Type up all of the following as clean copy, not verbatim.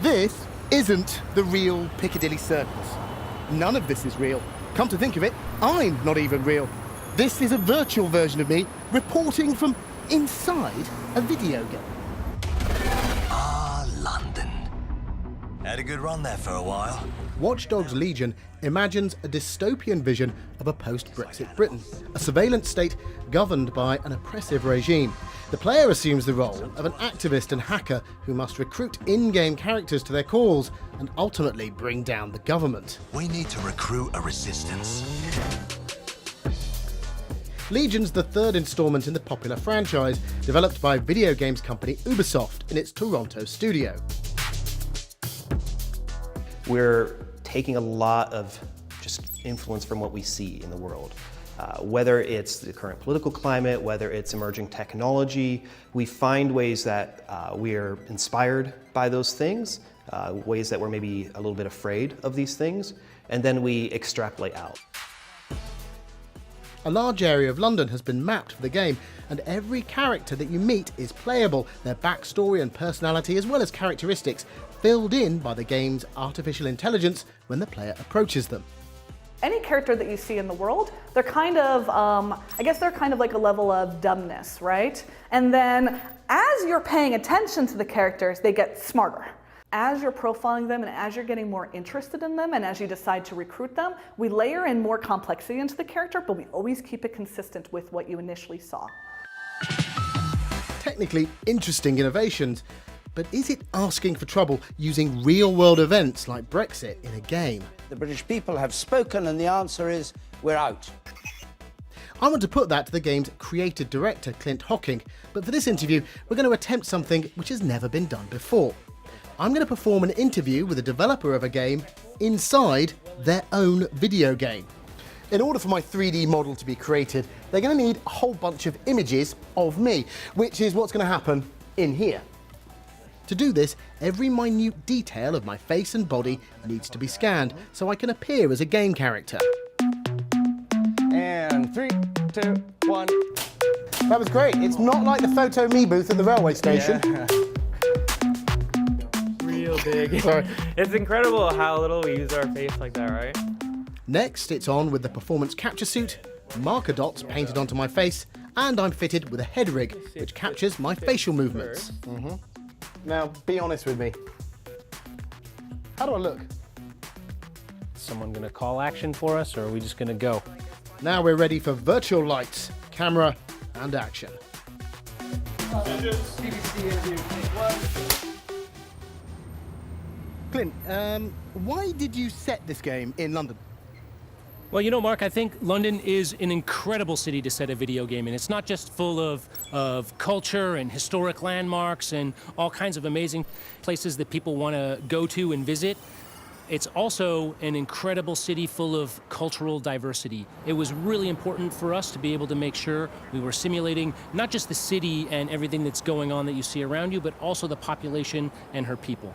This isn't the real Piccadilly Circus. None of this is real. Come to think of it, I'm not even real. This is a virtual version of me reporting from inside a video game. Ah, London. Had a good run there for a while. Watch Dogs Legion imagines a dystopian vision of a post-Brexit Britain, a surveillance state governed by an oppressive regime. The player assumes the role of an activist and hacker who must recruit in-game characters to their cause and ultimately bring down the government. We need to recruit a resistance. Legion's the third instalment in the popular franchise, developed by video games company Ubisoft in its Toronto studio. We're taking a lot of just influence from what we see in the world. Whether it's the current political climate, whether it's emerging technology, we find ways that we're inspired by those things, ways that we're maybe a little bit afraid of these things, and then we extrapolate out. A large area of London has been mapped for the game, and every character that you meet is playable, their backstory and personality as well as characteristics filled in by the game's artificial intelligence when the player approaches them. Any character that you see in the world, they're kind of, I guess they're kind of like a level of dumbness, right? And then as you're paying attention to the characters, they get smarter. As you're profiling them and as you're getting more interested in them and as you decide to recruit them, we layer in more complexity into the character, but we always keep it consistent with what you initially saw. Technically interesting innovations, but is it asking for trouble using real-world events like Brexit in a game? The British people have spoken and the answer is, we're out. I want to put that to the game's creative director, Clint Hocking, but for this interview, we're going to attempt something which has never been done before. I'm going to perform an interview with a developer of a game inside their own video game. In order for my 3D model to be created, they're going to need a whole bunch of images of me, which is what's going to happen in here. To do this, every minute detail of my face and body needs to be scanned so I can appear as a game character. And 3, 2, 1. That was great. It's not like the Photo Me booth at the railway station. Yeah. Real big. Sorry. It's incredible how little we use our face like that, right? Next, it's on with the performance capture suit, marker dots painted onto my face, and I'm fitted with a head rig, which captures my facial movements. Now, be honest with me. How do I look? Someone gonna call action for us, or are we just gonna go? Now we're ready for virtual lights, camera, and action. Clint, why did you set this game in London? Well, you know, Mark, I think London is an incredible city to set a video game in. It's not just full of culture and historic landmarks and all kinds of amazing places that people want to go to and visit. It's also an incredible city full of cultural diversity. It was really important for us to be able to make sure we were simulating not just the city and everything that's going on that you see around you, but also the population and her people.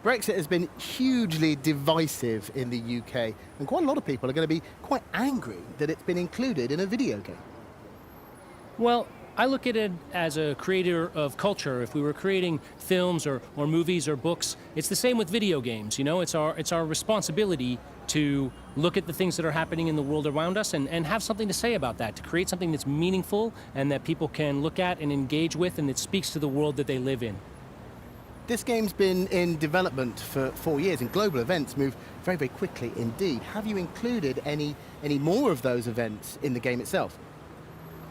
Brexit has been hugely divisive in the UK, and quite a lot of people are going to be quite angry that it's been included in a video game. Well, I look at it as a creator of culture. If we were creating films or movies or books, it's the same with video games. You know, it's our responsibility to look at the things that are happening in the world around us and have something to say about that, to create something that's meaningful and that people can look at and engage with and that speaks to the world that they live in. This game's been in development for 4 years, and global events move very, very quickly indeed. Have you included any more of those events in the game itself?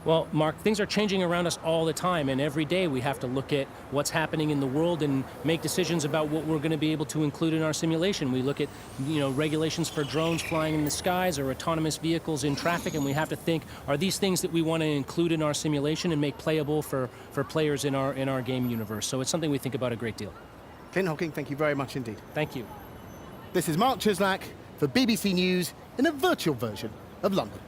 Well, Mark, things are changing around us all the time, and every day we have to look at what's happening in the world and make decisions about what we're going to be able to include in our simulation. We look at, you know, regulations for drones flying in the skies or autonomous vehicles in traffic, and we have to think, are these things that we want to include in our simulation and make playable for players in our game universe? So it's something we think about a great deal. Clint Hocking, thank you very much indeed. Thank you. This is Mark Chislak for BBC News in a virtual version of London.